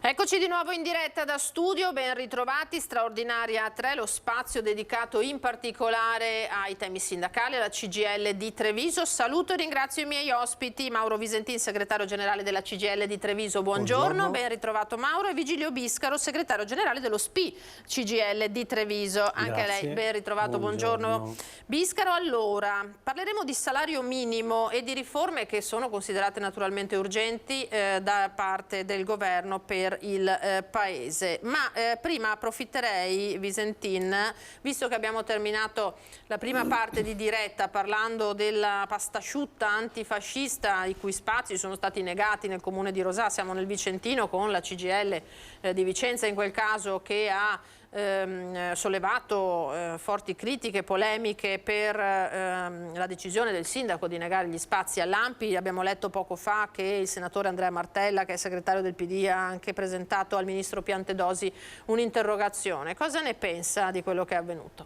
Eccoci di nuovo in diretta da studio, ben ritrovati, Straordinaria 3, lo spazio dedicato in particolare ai temi sindacali, alla CGIL di Treviso. Saluto e ringrazio i miei ospiti, Mauro Visentin, segretario generale della CGIL di Treviso, buongiorno, ben ritrovato Mauro, e Vigilio Biscaro, segretario generale dello SPI CGIL di Treviso, anche Grazie. lei ben ritrovato, buongiorno Biscaro. Allora, parleremo di salario minimo e di riforme che sono considerate naturalmente urgenti da parte del governo per il Paese. Ma prima approfitterei, Visentin, visto che abbiamo terminato la prima parte di diretta parlando della pastasciutta antifascista i cui spazi sono stati negati nel comune di Rosà, siamo nel Vicentino con la CGIL di Vicenza in quel caso, che ha sollevato forti critiche, polemiche per la decisione del sindaco di negare gli spazi all'ANPI. Abbiamo letto poco fa che il senatore Andrea Martella, che è segretario del PD, ha anche presentato al ministro Piantedosi un'interrogazione. Cosa ne pensa di quello che è avvenuto?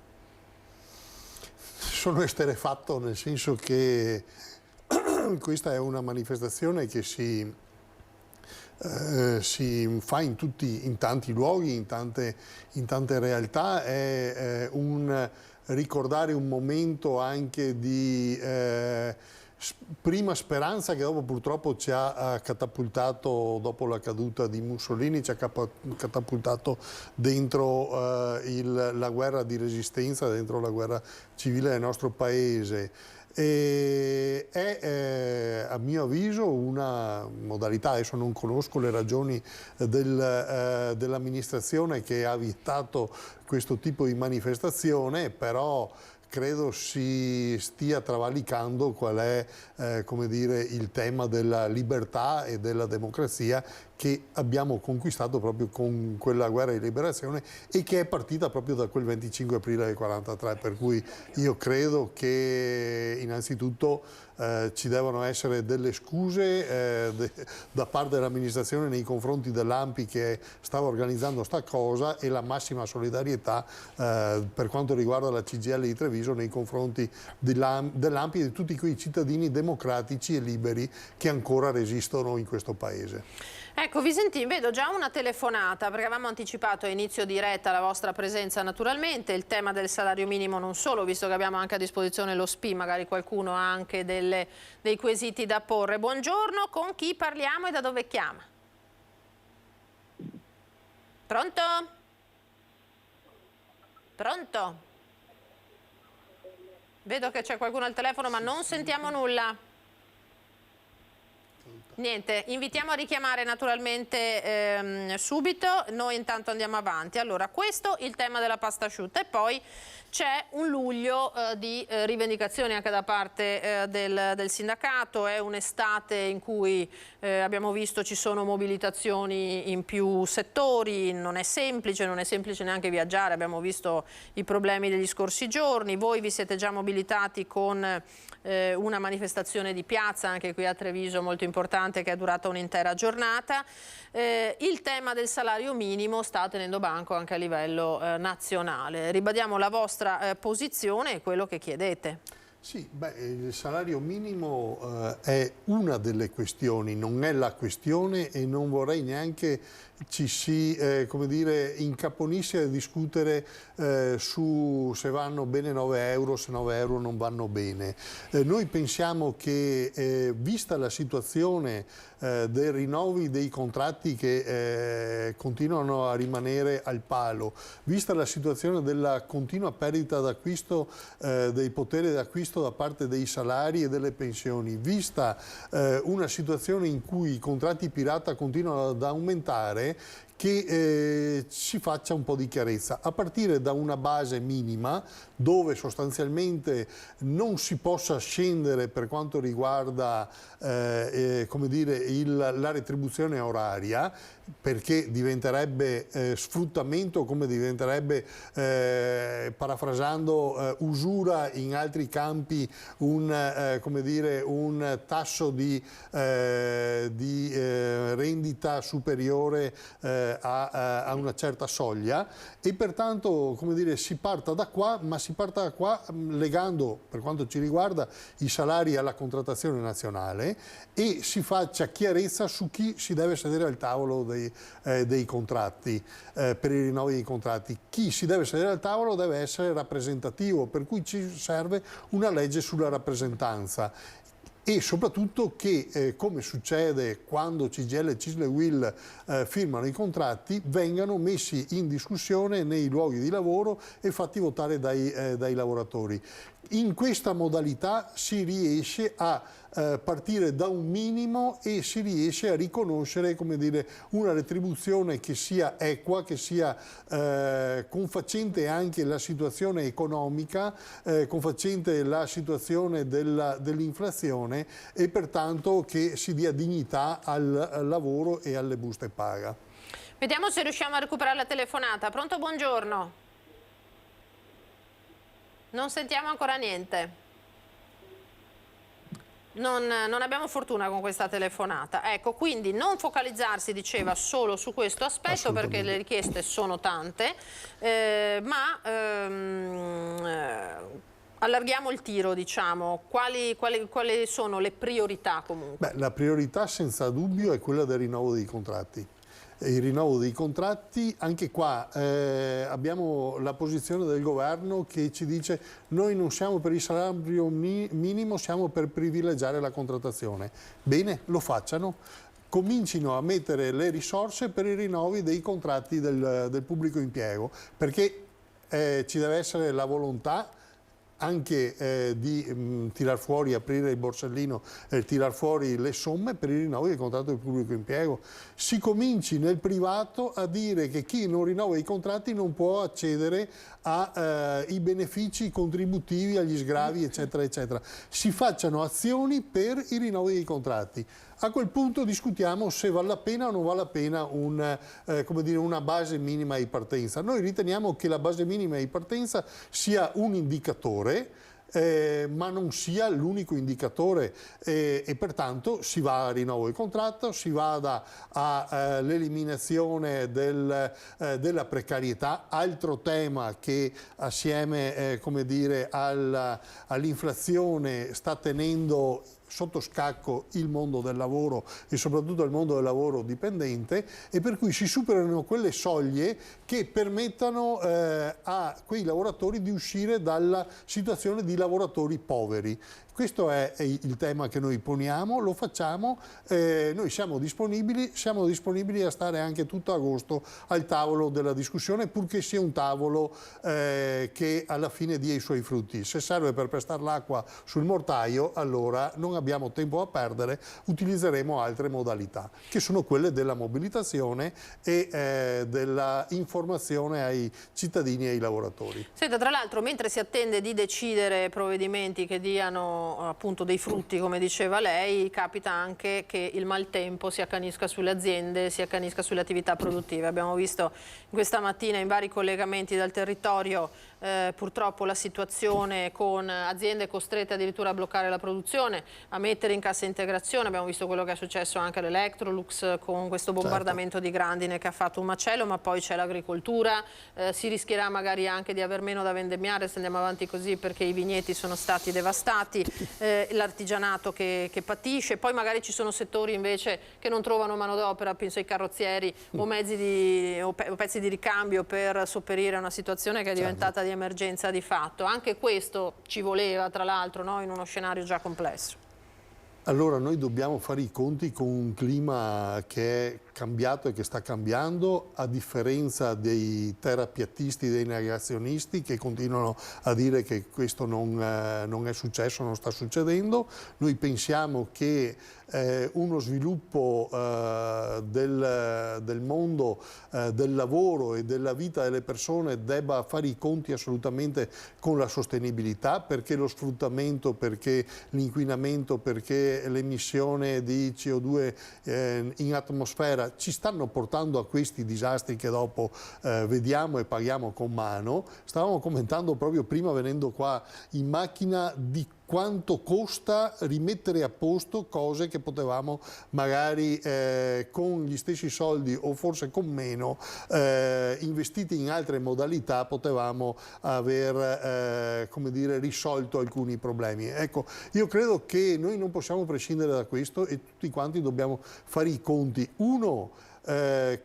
Sono esterrefatto, nel senso che questa è una manifestazione che si fa in tanti luoghi, in tante realtà, è un ricordare un momento anche di prima speranza che dopo purtroppo ci ha catapultato, dopo la caduta di Mussolini, ci ha catapultato dentro la guerra di resistenza, dentro la guerra civile del nostro paese. E è a mio avviso una modalità, adesso non conosco le ragioni dell'amministrazione che ha vietato questo tipo di manifestazione, però credo si stia travalicando qual è come dire, il tema della libertà e della democrazia che abbiamo conquistato proprio con quella guerra di liberazione e che è partita proprio da quel 25 aprile del 1943, per cui io credo che innanzitutto ci devono essere delle scuse da parte dell'amministrazione nei confronti dell'ANPI che stava organizzando sta cosa, e la massima solidarietà per quanto riguarda la CGIL di Treviso nei confronti dell'ANPI e di tutti quei cittadini democratici e liberi che ancora resistono in questo paese. Ecco Visentin, vedo già una telefonata, perché avevamo anticipato a inizio diretta la vostra presenza naturalmente, il tema del salario minimo non solo, visto che abbiamo anche a disposizione lo SPI, magari qualcuno ha anche dei quesiti da porre. Buongiorno, con chi parliamo e da dove chiama? Pronto? Pronto? Vedo che c'è qualcuno al telefono ma non sentiamo nulla. Niente, invitiamo a richiamare naturalmente subito, noi intanto andiamo avanti. Allora, questo il tema della pasta asciutta, e poi c'è un luglio di rivendicazioni anche da parte del sindacato. È un'estate in cui abbiamo visto ci sono mobilitazioni in più settori, non è semplice neanche viaggiare, abbiamo visto i problemi degli scorsi giorni. Voi vi siete già mobilitati con una manifestazione di piazza anche qui a Treviso molto importante, che è durata un'intera giornata. Il tema del salario minimo sta tenendo banco anche a livello nazionale. Ribadiamo la vostra posizione e quello che chiedete. Sì, il salario minimo è una delle questioni, non è la questione, e non vorrei neanche ci si come dire, incaponisse a discutere su se vanno bene 9 euro, se 9 euro non vanno bene. Noi pensiamo che vista la situazione dei rinnovi dei contratti che continuano a rimanere al palo, vista la situazione della continua perdita d'acquisto dei poteri d'acquisto da parte dei salari e delle pensioni, vista una situazione in cui i contratti pirata continuano ad aumentare, che si faccia un po' di chiarezza, a partire da una base minima dove sostanzialmente non si possa scendere per quanto riguarda come dire, la retribuzione oraria, perché diventerebbe sfruttamento, come diventerebbe, parafrasando, usura in altri campi, come dire, un tasso di rendita superiore a una certa soglia e pertanto, come dire, si parta da qua, ma si parta da qua legando, per quanto ci riguarda, i salari alla contrattazione nazionale e si faccia chiarezza su chi si deve sedere al tavolo dei contratti, per i rinnovi dei contratti. Chi si deve sedere al tavolo deve essere rappresentativo, per cui ci serve una legge sulla rappresentanza. E soprattutto che, come succede quando CGIL, CISL e UIL firmano i contratti, vengano messi in discussione nei luoghi di lavoro e fatti votare dai lavoratori. In questa modalità si riesce a partire da un minimo e si riesce a riconoscere, come dire, una retribuzione che sia equa, che sia confacente anche la situazione economica, confacente la situazione dell'inflazione e pertanto che si dia dignità al lavoro e alle buste paga. Vediamo se riusciamo a recuperare la telefonata. Pronto, buongiorno. Non sentiamo ancora niente. Non abbiamo fortuna con questa telefonata. Ecco, quindi non focalizzarsi, diceva, solo su questo aspetto perché le richieste sono tante, allarghiamo il tiro, diciamo. Quali sono le priorità comunque? Beh, la priorità senza dubbio è quella del rinnovo dei contratti. Il rinnovo dei contratti, anche qua abbiamo la posizione del governo che ci dice noi non siamo per il salario minimo, siamo per privilegiare la contrattazione. Bene, lo facciano, comincino a mettere le risorse per i rinnovi dei contratti del pubblico impiego, perché ci deve essere la volontà anche di tirar fuori, aprire il borsellino, tirar fuori le somme per i rinnovi del contratto del pubblico impiego. Si cominci nel privato a dire che chi non rinnova i contratti non può accedere ai benefici contributivi, agli sgravi, eccetera, eccetera. Si facciano azioni per i rinnovi dei contratti. A quel punto discutiamo se vale la pena o non vale la pena una base minima di partenza. Noi riteniamo che la base minima di partenza sia un indicatore, ma non sia l'unico indicatore e pertanto si va a rinnovo del contratto, si vada all'eliminazione della precarietà, altro tema che assieme all'inflazione sta tenendo sotto scacco il mondo del lavoro e soprattutto il mondo del lavoro dipendente, e per cui si superano quelle soglie che permettano a quei lavoratori di uscire dalla situazione di lavoratori poveri. Questo è il tema che noi poniamo, lo facciamo, noi siamo disponibili a stare anche tutto agosto al tavolo della discussione, purché sia un tavolo che alla fine dia i suoi frutti. Se serve per pestare l'acqua sul mortaio, allora non abbiamo tempo a perdere, utilizzeremo altre modalità, che sono quelle della mobilitazione e della informazione ai cittadini e ai lavoratori. Senta, tra l'altro, mentre si attende di decidere provvedimenti che diano appunto dei frutti, come diceva lei, capita anche che il maltempo si accanisca sulle aziende, si accanisca sulle attività produttive. Abbiamo visto questa mattina in vari collegamenti dal territorio purtroppo la situazione con aziende costrette addirittura a bloccare la produzione, a mettere in cassa integrazione. Abbiamo visto quello che è successo anche all'Electrolux con questo bombardamento di grandine che ha fatto un macello, ma poi c'è l'agricoltura, si rischierà magari anche di aver meno da vendemmiare se andiamo avanti così, perché i vigneti sono stati devastati, l'artigianato che patisce, poi magari ci sono settori invece che non trovano manodopera, penso ai carrozzieri o pezzi di ricambio per sopperire a una situazione che è diventata di emergenza di fatto. Anche questo ci voleva, tra l'altro, no? In uno scenario già complesso. Allora noi dobbiamo fare i conti con un clima che è cambiato e che sta cambiando, a differenza dei terapiattisti, dei negazionisti che continuano a dire che questo non è successo, non sta succedendo. Noi pensiamo che uno sviluppo del mondo del lavoro e della vita delle persone debba fare i conti assolutamente con la sostenibilità, perché lo sfruttamento, perché l'inquinamento, perché l'emissione di CO2 in atmosfera ci stanno portando a questi disastri che dopo vediamo e paghiamo con mano. Stavamo commentando proprio prima venendo qua in macchina di quanto costa rimettere a posto cose che potevamo magari con gli stessi soldi o forse con meno investiti in altre modalità potevamo aver come dire, risolto alcuni problemi. Ecco, io credo che noi non possiamo prescindere da questo e tutti quanti dobbiamo fare i conti. Uno,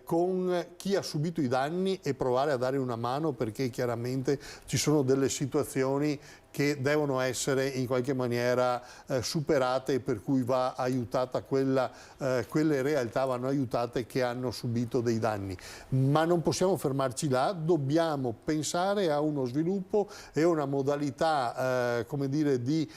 con chi ha subito i danni e provare a dare una mano, perché chiaramente ci sono delle situazioni che devono essere in qualche maniera superate e per cui va aiutata quelle realtà vanno aiutate che hanno subito dei danni. Ma non possiamo fermarci là, dobbiamo pensare a uno sviluppo e a una modalità come dire, di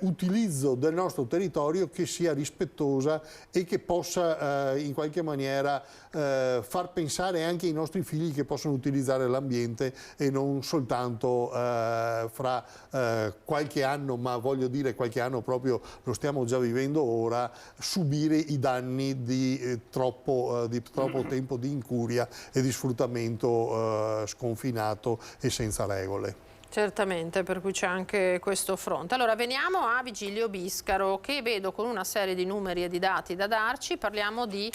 utilizzo del nostro territorio che sia rispettosa e che possa in qualche maniera far pensare anche ai nostri figli che possono utilizzare l'ambiente e non soltanto fra qualche anno, ma voglio dire qualche anno proprio lo stiamo già vivendo ora, subire i danni di troppo tempo di incuria e di sfruttamento sconfinato e senza regole. Certamente, per cui c'è anche questo fronte. Allora veniamo a Vigilio Biscaro, che vedo con una serie di numeri e di dati da darci. Parliamo di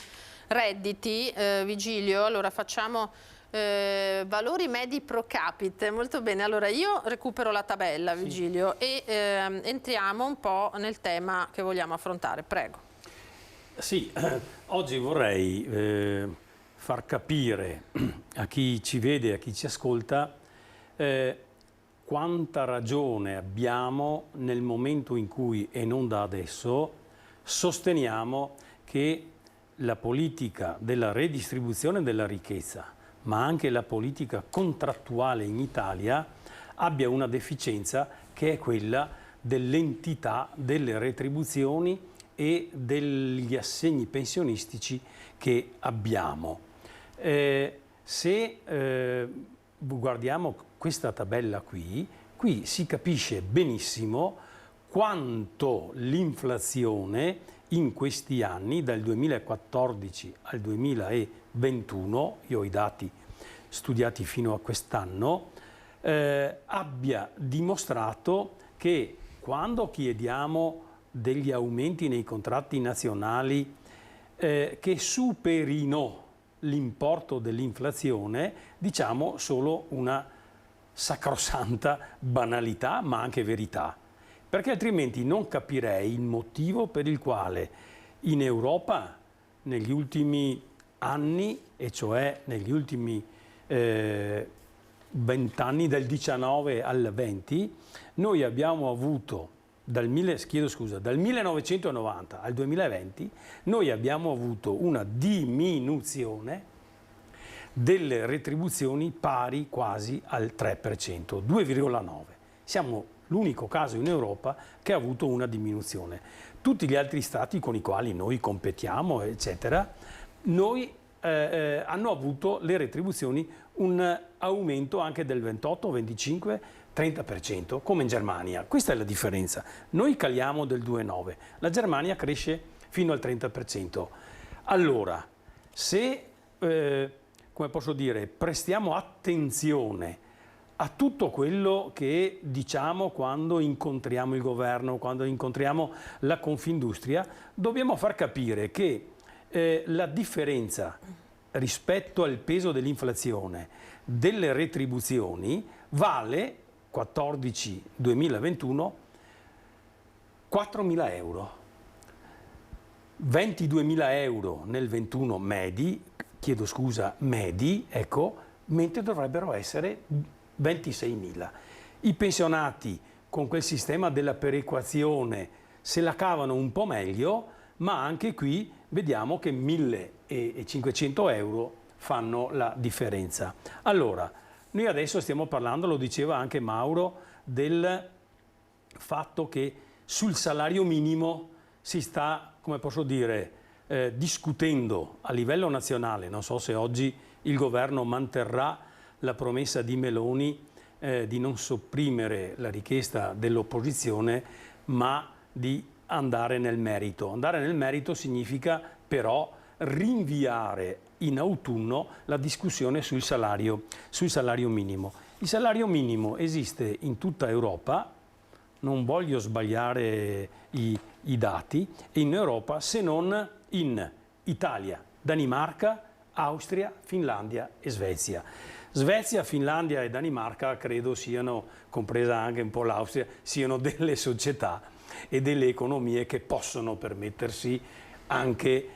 redditi, Vigilio, allora facciamo valori medi pro capite. Molto bene, allora io recupero la tabella, Vigilio, e entriamo un po' nel tema che vogliamo affrontare, prego. Sì, oggi vorrei far capire a chi ci vede e a chi ci ascolta quanta ragione abbiamo nel momento in cui, e non da adesso, sosteniamo che la politica della redistribuzione della ricchezza, ma anche la politica contrattuale in Italia, abbia una deficienza che è quella dell'entità delle retribuzioni e degli assegni pensionistici che abbiamo. Se guardiamo questa tabella qui si capisce benissimo quanto l'inflazione in questi anni, dal 2014 al 2021, io ho i dati studiati fino a quest'anno, abbia dimostrato che quando chiediamo degli aumenti nei contratti nazionali che superino l'importo dell'inflazione, diciamo solo una sacrosanta banalità, ma anche verità. Perché altrimenti non capirei il motivo per il quale in Europa negli ultimi anni, e cioè negli ultimi 20 anni, dal 19 al 20, noi abbiamo avuto, dal 1990 al 2020, noi abbiamo avuto una diminuzione delle retribuzioni pari quasi al 3%, 2,9%. Siamo l'unico caso in Europa che ha avuto una diminuzione. Tutti gli altri stati con i quali noi competiamo, eccetera, hanno avuto le retribuzioni un aumento anche del 28, 25, 30%, come in Germania. Questa è la differenza. Noi caliamo del 2,9%, la Germania cresce fino al 30%. Allora, se, come posso dire, prestiamo attenzione a tutto quello che diciamo quando incontriamo il governo, quando incontriamo la Confindustria, dobbiamo far capire che la differenza rispetto al peso dell'inflazione delle retribuzioni vale 14-2021 4.000 euro, 22.000 euro nel 21 medi, chiedo scusa, medi, ecco, mentre dovrebbero essere 26.000. I pensionati con quel sistema della perequazione se la cavano un po' meglio, ma anche qui vediamo che 1.500 euro fanno la differenza. Allora, noi adesso stiamo parlando, lo diceva anche Mauro, del fatto che sul salario minimo si sta, come posso dire, discutendo a livello nazionale. Non so se oggi il governo manterrà la promessa di Meloni di non sopprimere la richiesta dell'opposizione, ma di andare nel merito. Andare nel merito significa però rinviare in autunno la discussione sul salario minimo. Il salario minimo esiste in tutta Europa, non voglio sbagliare i dati, in Europa, se non in Italia, Danimarca, Austria, Finlandia e Svezia. Svezia, Finlandia e Danimarca credo siano, compresa anche un po' l'Austria, siano delle società e delle economie che possono permettersi anche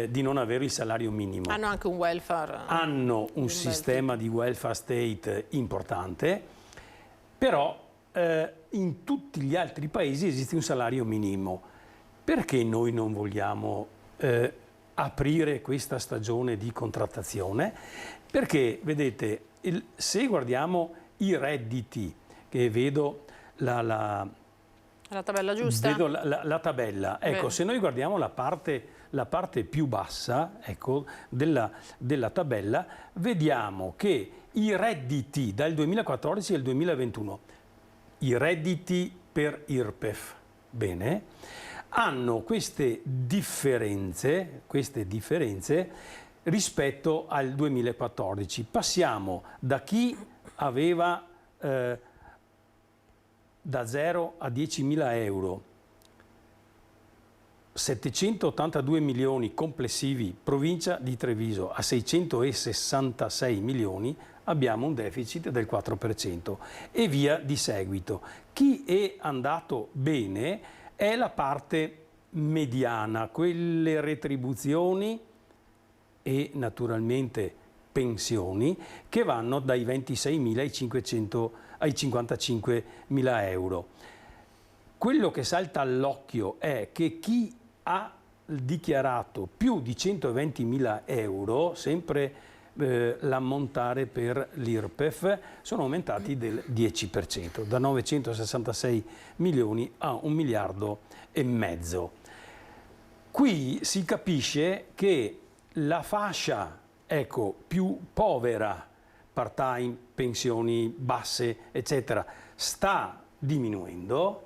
di non avere il salario minimo. Hanno anche un welfare. Hanno un sistema di welfare state importante, però in tutti gli altri paesi esiste un salario minimo. Perché noi non vogliamo aprire questa stagione di contrattazione? Perché, vedete, se guardiamo i redditi, che vedo La tabella giusta? vedo la tabella, ecco, Bene. se noi guardiamo la parte più bassa, ecco, della tabella, vediamo che i redditi dal 2014 al 2021, i redditi per IRPEF, bene, hanno queste differenze rispetto al 2014. Passiamo da chi aveva da 0 a 10.000 euro, 782 milioni complessivi, provincia di Treviso, a 666 milioni, abbiamo un deficit del 4% e via di seguito. Chi è andato bene è la parte mediana, quelle retribuzioni e naturalmente pensioni che vanno dai 26.500 ai 55.000 euro. Quello che salta all'occhio è che chi ha dichiarato più di 120.000 euro, sempre l'ammontare per l'IRPEF, sono aumentati del 10%, da 966 milioni a 1,5 miliardi. Qui si capisce che la fascia, ecco, più povera, part-time, pensioni basse, eccetera, sta diminuendo,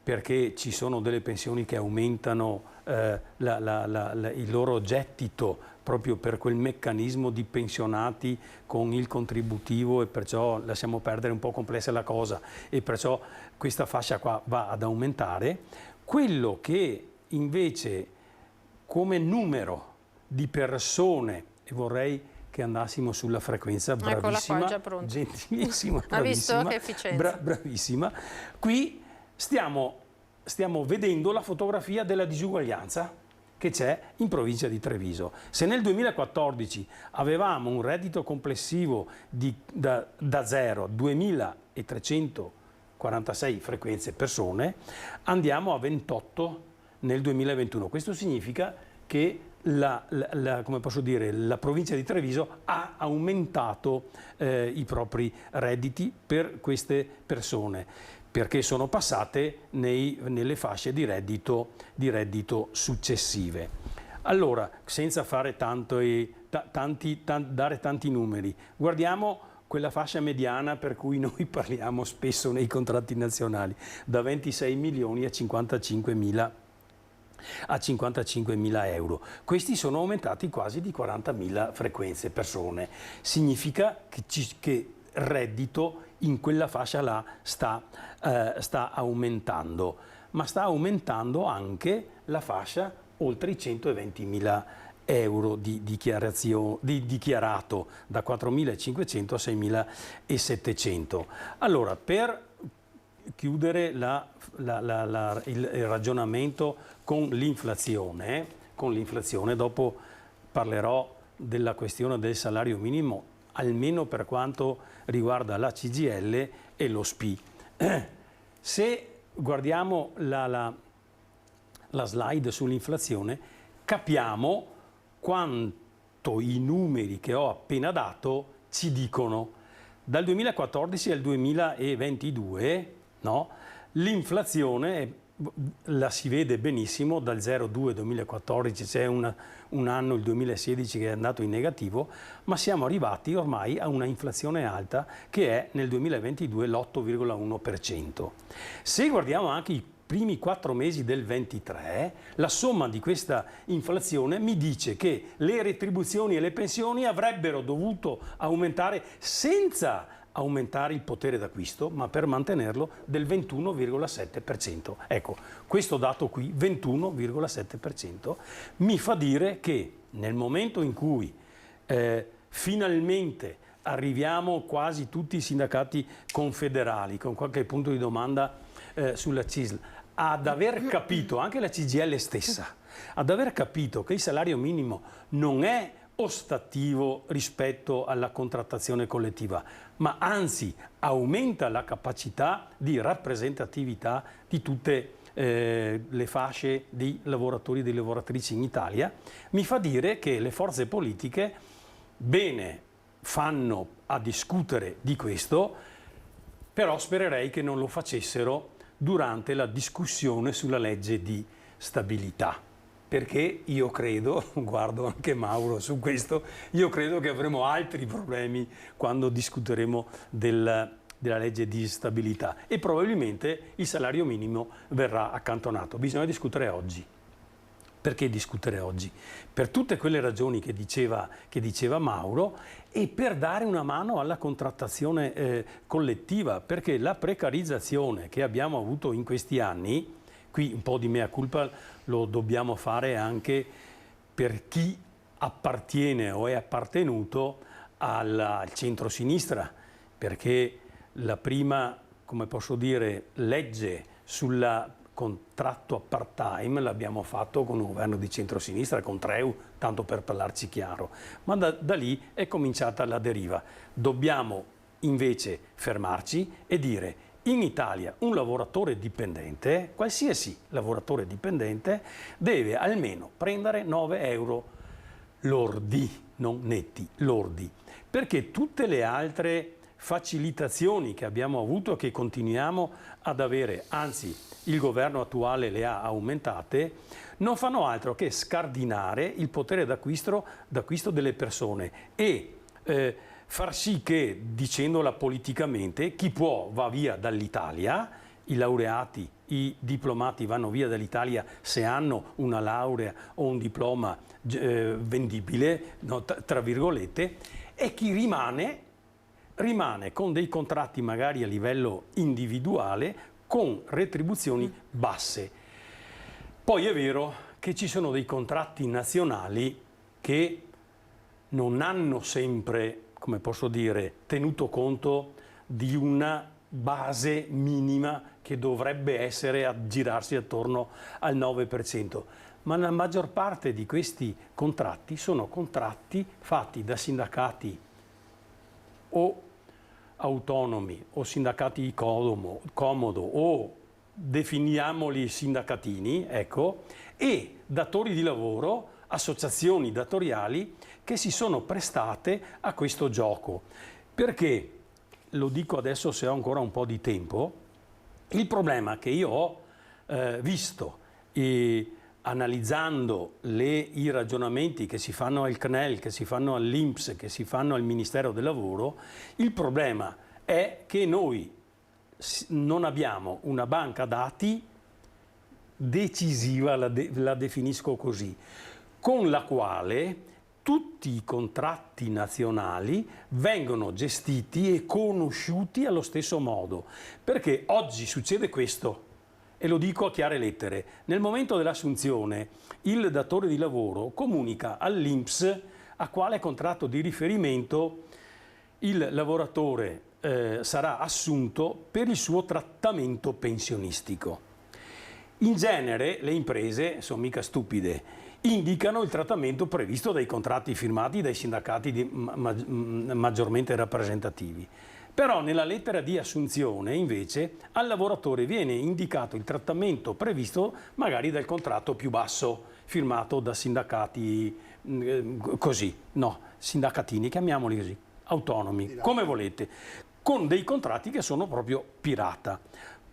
perché ci sono delle pensioni che aumentano il loro gettito proprio per quel meccanismo di pensionati con il contributivo, e perciò lasciamo perdere, un po' complessa la cosa, e perciò questa fascia qua va ad aumentare. Quello che invece come numero di persone, e vorrei che andassimo sulla frequenza, bravissima, qua, già pronta. gentilissima, Ha visto bravissima, che efficienza? bravissima. Qui stiamo vedendo la fotografia della disuguaglianza che c'è in provincia di Treviso. Se nel 2014 avevamo un reddito complessivo da 0 a 2.346 frequenze persone, andiamo a 28 nel 2021. Questo significa che come posso dire, la provincia di Treviso ha aumentato i propri redditi per queste persone, perché sono passate nelle fasce di reddito successive. Allora, senza fare dare tanti numeri, guardiamo quella fascia mediana per cui noi parliamo spesso nei contratti nazionali, da 26 milioni a 55.000 euro. Questi sono aumentati quasi di 40.000 frequenze persone. Significa che reddito in quella fascia là sta aumentando, ma sta aumentando anche la fascia oltre i 120.000 euro di dichiarato, da 4.500 a 6.700. Allora, per chiudere il ragionamento con l'inflazione, dopo parlerò della questione del salario minimo, almeno per quanto riguarda la CGIL e lo SPI. Se guardiamo la slide sull'inflazione, capiamo quanto i numeri che ho appena dato ci dicono. Dal 2014 al 2022, no, l'inflazione la si vede benissimo, dal 0,2 2014 c'è un anno, il 2016, che è andato in negativo, ma siamo arrivati ormai a una inflazione alta che è nel 2022 l'8,1%. Se guardiamo anche i primi 4 mesi del 23, la somma di questa inflazione mi dice che le retribuzioni e le pensioni avrebbero dovuto aumentare senza aumentare il potere d'acquisto, ma per mantenerlo del 21,7%. Ecco, questo dato qui, 21,7%, mi fa dire che nel momento in cui finalmente arriviamo quasi tutti i sindacati confederali, con qualche punto di domanda sulla CISL, ad aver capito, anche la CGIL stessa, ad aver capito che il salario minimo non è ostativo rispetto alla contrattazione collettiva, ma anzi aumenta la capacità di rappresentatività di tutte le fasce di lavoratori e di lavoratrici in Italia, mi fa dire che le forze politiche bene fanno a discutere di questo, però spererei che non lo facessero durante la discussione sulla legge di stabilità, perché io credo, guardo anche Mauro su questo, io credo che avremo altri problemi quando discuteremo della legge di stabilità e probabilmente il salario minimo verrà accantonato. Bisogna discutere oggi. Perché discutere oggi? Per tutte quelle ragioni che diceva Mauro e per dare una mano alla contrattazione collettiva, perché la precarizzazione che abbiamo avuto in questi anni, qui un po' di mea culpa lo dobbiamo fare anche per chi appartiene o è appartenuto al centro-sinistra, perché la prima, come posso dire, legge sul contratto a part-time l'abbiamo fatto con un governo di centrosinistra, con Treu, tanto per parlarci chiaro, ma da lì è cominciata la deriva. Dobbiamo invece fermarci e dire: in Italia un lavoratore dipendente, qualsiasi lavoratore dipendente, deve almeno prendere 9 euro lordi, non netti, lordi, perché tutte le altre facilitazioni che abbiamo avuto e che continuiamo ad avere, anzi il governo attuale le ha aumentate, non fanno altro che scardinare il potere d'acquisto delle persone e far sì che, dicendola politicamente, chi può va via dall'Italia, i laureati, i diplomati vanno via dall'Italia se hanno una laurea o un diploma vendibile, no, tra virgolette, e chi rimane con dei contratti magari a livello individuale con retribuzioni basse. Poi è vero che ci sono dei contratti nazionali che non hanno sempre, come posso dire, tenuto conto di una base minima che dovrebbe essere a girarsi attorno al 9%, ma la maggior parte di questi contratti sono contratti fatti da sindacati o autonomi o sindacati comodo o definiamoli sindacatini, ecco, e datori di lavoro, associazioni datoriali che si sono prestate a questo gioco. Perché, lo dico adesso se ho ancora un po' di tempo, il problema che io ho visto analizzando i ragionamenti che si fanno al CNEL, che si fanno all'INPS, che si fanno al Ministero del Lavoro, il problema è che noi non abbiamo una banca dati decisiva, la definisco così, con la quale tutti i contratti nazionali vengono gestiti e conosciuti allo stesso modo. Perché oggi succede questo. E lo dico a chiare lettere, nel momento dell'assunzione il datore di lavoro comunica all'INPS a quale contratto di riferimento il lavoratore sarà assunto per il suo trattamento pensionistico. In genere le imprese, sono mica stupide, indicano il trattamento previsto dai contratti firmati dai sindacati maggiormente rappresentativi. Però nella lettera di assunzione, invece, al lavoratore viene indicato il trattamento previsto magari dal contratto più basso, firmato da sindacati così, no, sindacatini, chiamiamoli così, autonomi, come volete, con dei contratti che sono proprio pirata.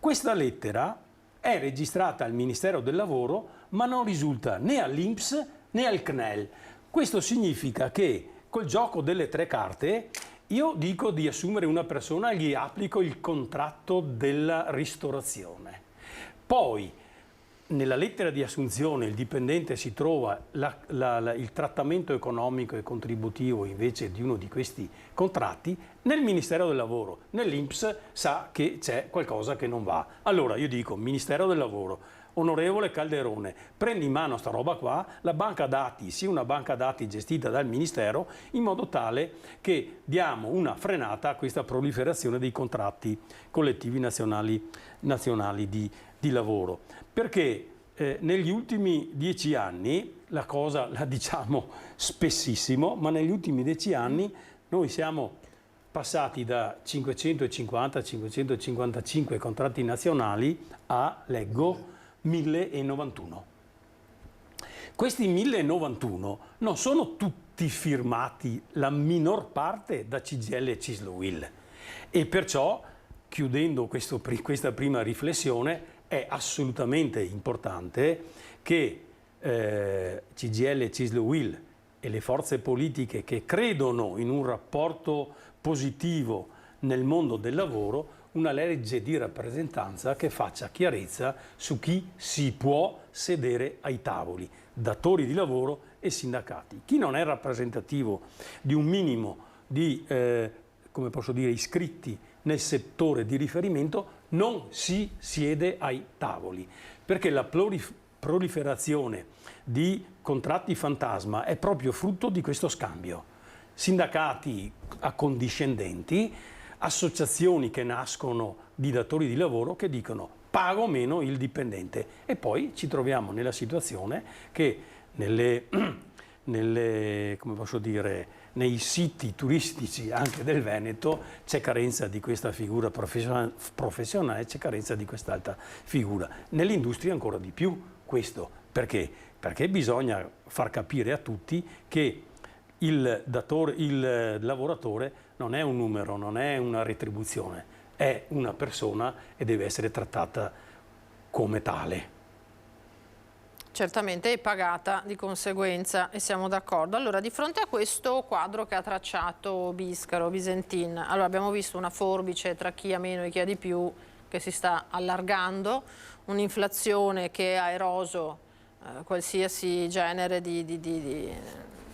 Questa lettera è registrata al Ministero del Lavoro, ma non risulta né all'INPS né al CNEL. Questo significa che col gioco delle tre carte io dico di assumere una persona e gli applico il contratto della ristorazione. Poi nella lettera di assunzione il dipendente si trova il trattamento economico e contributivo invece di uno di questi contratti, nel Ministero del Lavoro, nell'INPS sa che c'è qualcosa che non va. Allora io dico, Ministero del Lavoro, onorevole Calderone, prendi in mano sta roba qua, la banca dati sia una banca dati gestita dal Ministero, in modo tale che diamo una frenata a questa proliferazione dei contratti collettivi nazionali di lavoro. Perché negli ultimi 10 anni, la cosa la diciamo spessissimo, ma negli ultimi 10 anni noi siamo passati da 550-555 contratti nazionali a, leggo, 1091. Questi 1091 non sono tutti firmati, la minor parte, da CGIL e CISL-UIL, e perciò, chiudendo questa prima riflessione, è assolutamente importante che CGIL e CISL-UIL e le forze politiche che credono in un rapporto positivo nel mondo del lavoro, una legge di rappresentanza che faccia chiarezza su chi si può sedere ai tavoli, datori di lavoro e sindacati. Chi non è rappresentativo di un minimo di come posso dire, iscritti nel settore di riferimento non si siede ai tavoli, perché la proliferazione di contratti fantasma è proprio frutto di questo scambio. Sindacati accondiscendenti, associazioni che nascono di datori di lavoro che dicono pago meno il dipendente, e poi ci troviamo nella situazione che come posso dire, nei siti turistici anche del Veneto c'è carenza di questa figura professionale, c'è carenza di quest'altra figura. Nell'industria ancora di più questo. Perché? Perché bisogna far capire a tutti che il lavoratore non è un numero, non è una retribuzione, è una persona e deve essere trattata come tale. Certamente, è pagata di conseguenza, e siamo d'accordo. Allora, di fronte a questo quadro che ha tracciato Visentin, allora abbiamo visto una forbice tra chi ha meno e chi ha di più che si sta allargando, un'inflazione che ha eroso qualsiasi genere di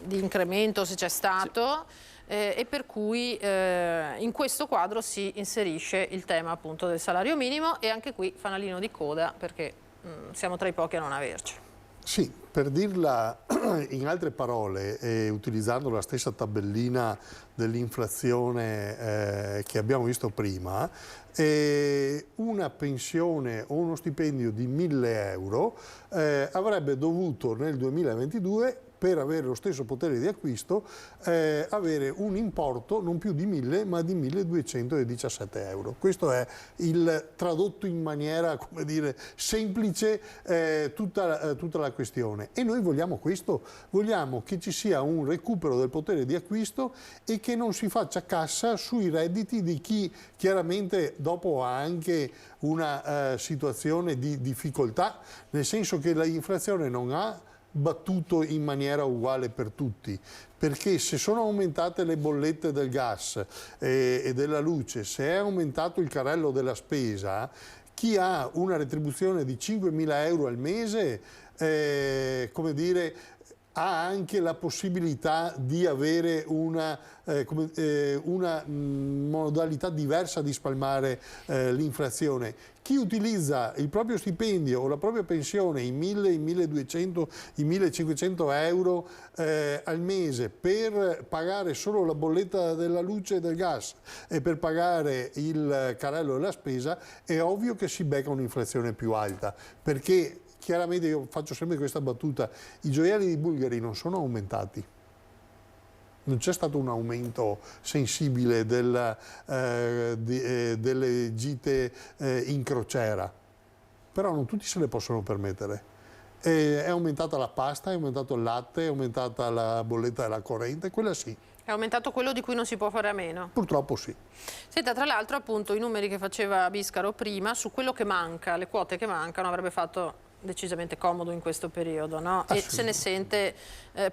incremento, se c'è stato, e per cui in questo quadro si inserisce il tema appunto del salario minimo, e anche qui fanalino di coda, perché siamo tra i pochi a non averci. Sì, per dirla in altre parole, utilizzando la stessa tabellina dell'inflazione che abbiamo visto prima, una pensione o uno stipendio di 1.000 euro avrebbe dovuto nel 2022, per avere lo stesso potere di acquisto, avere un importo non più di 1.000 ma di 1.217 euro. Questo è il tradotto in maniera, come dire, semplice tutta la questione. E noi vogliamo questo, vogliamo che ci sia un recupero del potere di acquisto e che non si faccia cassa sui redditi di chi chiaramente dopo ha anche una situazione di difficoltà, nel senso che l'inflazione non ha battuto in maniera uguale per tutti, perché se sono aumentate le bollette del gas e della luce, se è aumentato il carrello della spesa, chi ha una retribuzione di 5.000 euro al mese, come dire, ha anche la possibilità di avere una modalità diversa di spalmare l'inflazione. Chi utilizza il proprio stipendio o la propria pensione, i 1.000, i 1.200, i 1.500 euro al mese per pagare solo la bolletta della luce e del gas e per pagare il carrello della spesa, è ovvio che si becca un'inflazione più alta, perché chiaramente, io faccio sempre questa battuta, i gioielli di Bulgari non sono aumentati. Non c'è stato un aumento sensibile delle gite in crociera, però non tutti se le possono permettere. È aumentata la pasta, è aumentato il latte, è aumentata la bolletta della corrente, quella sì. È aumentato quello di cui non si può fare a meno? Purtroppo sì. Senta, tra l'altro appunto i numeri che faceva Biscaro prima, su quello che manca, le quote che mancano, avrebbe fatto decisamente comodo in questo periodo, no? E se ne sente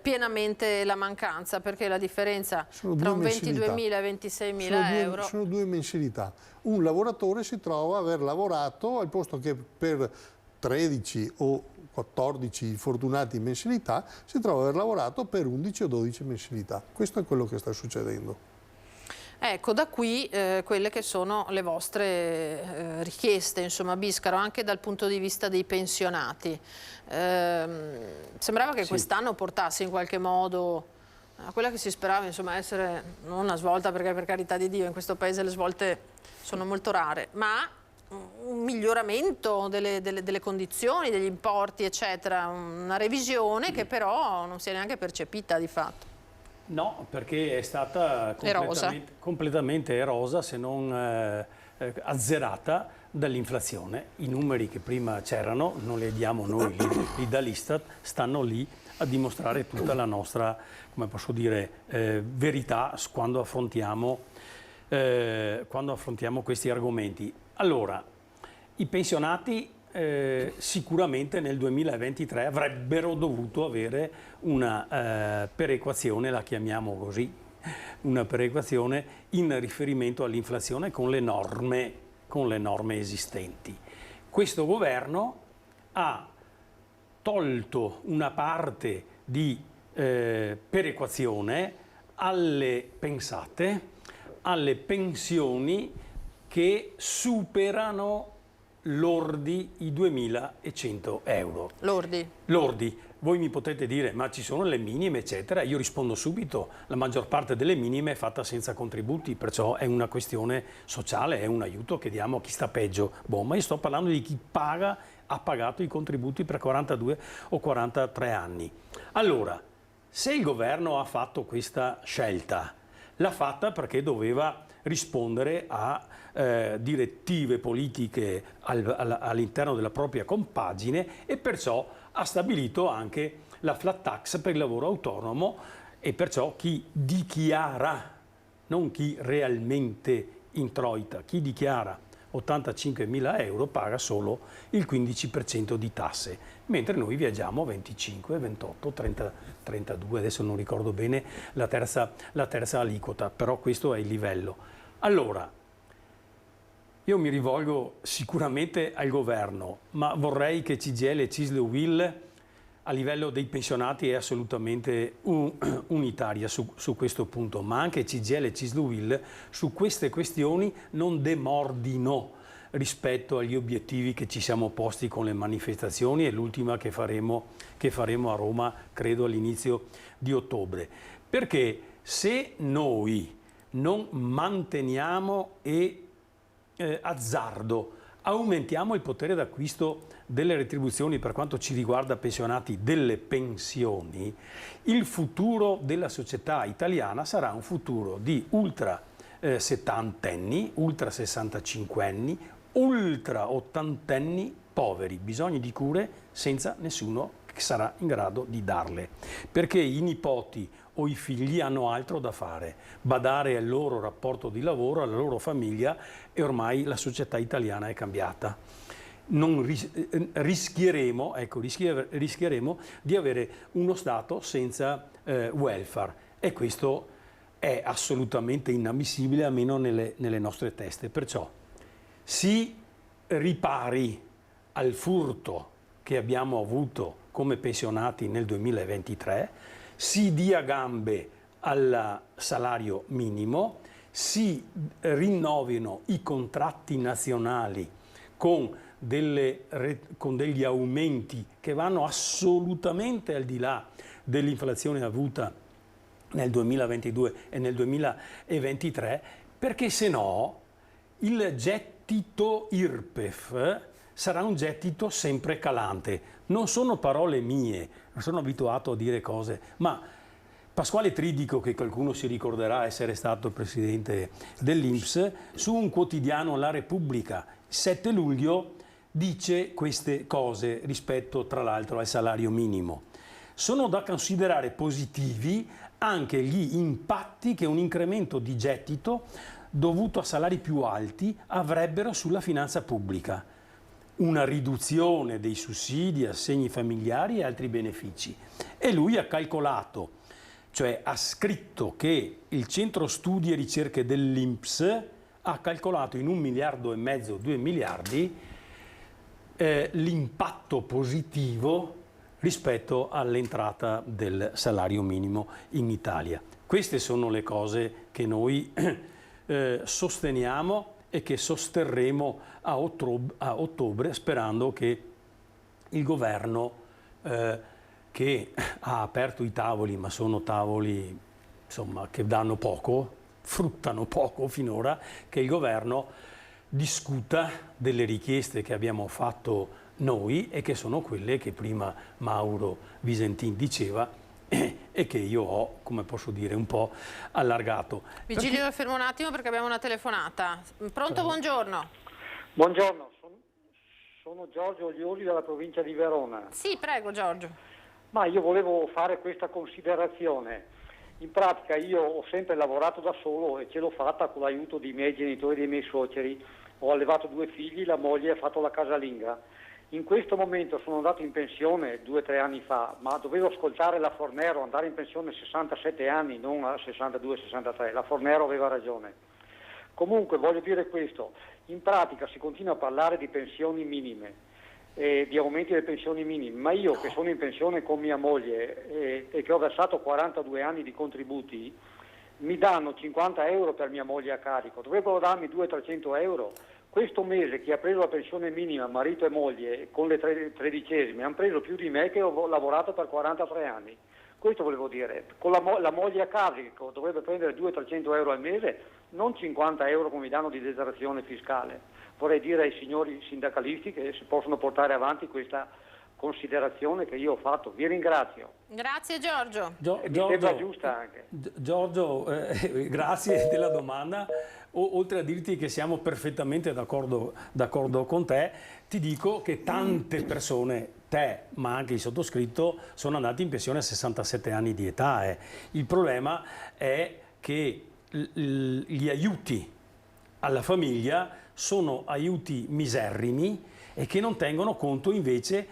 pienamente la mancanza, perché la differenza tra un 22.000 e 26.000 euro... Sono due mensilità. Un lavoratore si trova a aver lavorato al posto che per 13 o 14 fortunati in mensilità si trova ad aver lavorato per 11 o 12 mensilità. Questo è quello che sta succedendo. Ecco, da qui quelle che sono le vostre richieste, insomma, Biscaro, anche dal punto di vista dei pensionati. Sembrava che quest'anno portasse in qualche modo a quella che si sperava, insomma, essere non una svolta, perché per carità di Dio in questo paese le svolte sono molto rare, ma un miglioramento delle condizioni, degli importi, eccetera, una revisione che però non si è neanche percepita di fatto. No, perché è stata completamente erosa, se non azzerata dall'inflazione. I numeri che prima c'erano, non li diamo noi lì dall'Istat, stanno lì a dimostrare tutta la nostra, come posso dire, verità quando affrontiamo questi argomenti. Allora, i pensionati sicuramente nel 2023 avrebbero dovuto avere una perequazione, la chiamiamo così, una perequazione in riferimento all'inflazione con le norme esistenti. Questo governo ha tolto una parte di perequazione alle pensioni che superano lordi i 2.100 euro. Lordi. Voi mi potete dire, ma ci sono le minime, eccetera. Io rispondo subito, la maggior parte delle minime è fatta senza contributi, perciò è una questione sociale, è un aiuto che diamo a chi sta peggio. Ma io sto parlando di chi ha pagato i contributi per 42 o 43 anni. Allora, se il governo ha fatto questa scelta, l'ha fatta perché doveva rispondere a direttive politiche all'interno della propria compagine e perciò ha stabilito anche la flat tax per il lavoro autonomo e perciò chi dichiara, non chi realmente introita, chi dichiara 85.000 euro paga solo il 15% di tasse, mentre noi viaggiamo 25, 28, 30, 32, adesso non ricordo bene la terza aliquota, però questo è il livello. Allora, io mi rivolgo sicuramente al governo, ma vorrei che CGIL e CISL e UIL a livello dei pensionati è assolutamente unitaria su questo punto, ma anche CGIL e CISL e UIL su queste questioni non demordino rispetto agli obiettivi che ci siamo posti con le manifestazioni e l'ultima che faremo a Roma, credo all'inizio di ottobre. Perché se noi non manteniamo azzardo, aumentiamo il potere d'acquisto delle retribuzioni per quanto ci riguarda pensionati, delle pensioni, il futuro della società italiana sarà un futuro di ultra settantenni, ultra 65enni, ultra ottantenni poveri, bisogni di cure senza nessuno che sarà in grado di darle, perché i nipoti o i figli hanno altro da fare, badare al loro rapporto di lavoro, alla loro famiglia, e ormai la società italiana è cambiata. Rischieremo di avere uno Stato senza welfare e questo è assolutamente inammissibile, almeno nelle nostre teste. Perciò si ripari al furto che abbiamo avuto come pensionati nel 2023, si dia gambe al salario minimo, si rinnovino i contratti nazionali con degli aumenti che vanno assolutamente al di là dell'inflazione avuta nel 2022 e nel 2023, perché se no il gettito IRPEF sarà un gettito sempre calante. Non sono parole mie, non sono abituato a dire cose, ma Pasquale Tridico, che qualcuno si ricorderà essere stato presidente dell'INPS, su un quotidiano La Repubblica, 7 luglio, dice queste cose rispetto, tra l'altro, al salario minimo. Sono da considerare positivi anche gli impatti che un incremento di gettito dovuto a salari più alti avrebbero sulla finanza pubblica. Una riduzione dei sussidi, assegni familiari e altri benefici. E lui ha calcolato, cioè ha scritto che il Centro Studi e Ricerche dell'INPS ha calcolato in 1,5 miliardi, 2 miliardi, l'impatto positivo rispetto all'entrata del salario minimo in Italia. Queste sono le cose che noi sosteniamo e che sosterremo a ottobre, sperando che il governo, che ha aperto i tavoli, ma sono tavoli insomma, che danno poco, fruttano poco finora, che il governo discuta delle richieste che abbiamo fatto noi e che sono quelle che prima Mauro Visentin diceva e che io ho, come posso dire, un po' allargato. Vigilio, fermo un attimo perché abbiamo una telefonata. Pronto, buongiorno. Buongiorno, sono Giorgio Oglioli dalla provincia di Verona. Sì, prego Giorgio. Ma io volevo fare questa considerazione. In pratica io ho sempre lavorato da solo e ce l'ho fatta con l'aiuto dei miei genitori e dei miei suoceri. Ho allevato 2 figli, la moglie ha fatto la casalinga. In questo momento sono andato in pensione 2 o 3 anni fa, ma dovevo ascoltare la Fornero, andare in pensione a 67 anni, non a 62-63. La Fornero aveva ragione. Comunque voglio dire questo, in pratica si continua a parlare di pensioni minime, di aumenti delle pensioni minime, ma io che sono in pensione con mia moglie e che ho versato 42 anni di contributi, mi danno 50 euro per mia moglie a carico, dovrebbero darmi 200-300 euro. Questo mese chi ha preso la pensione minima, marito e moglie, con le 13esime, hanno preso più di me che ho lavorato per 43 anni. Questo volevo dire, con la moglie a carico dovrebbe prendere 200-300 euro al mese, non 50 euro come mi danno di detrazione fiscale. Vorrei dire ai signori sindacalisti che si possono portare avanti questa considerazione che io ho fatto. Vi ringrazio. Grazie Giorgio. Mi sembra giusta anche. Giorgio, grazie della domanda. Oltre a dirti che siamo perfettamente d'accordo con te, ti dico che tante persone, te ma anche il sottoscritto, sono andati in pensione a 67 anni di età. Il problema è che gli aiuti alla famiglia sono aiuti miserrimi e che non tengono conto invece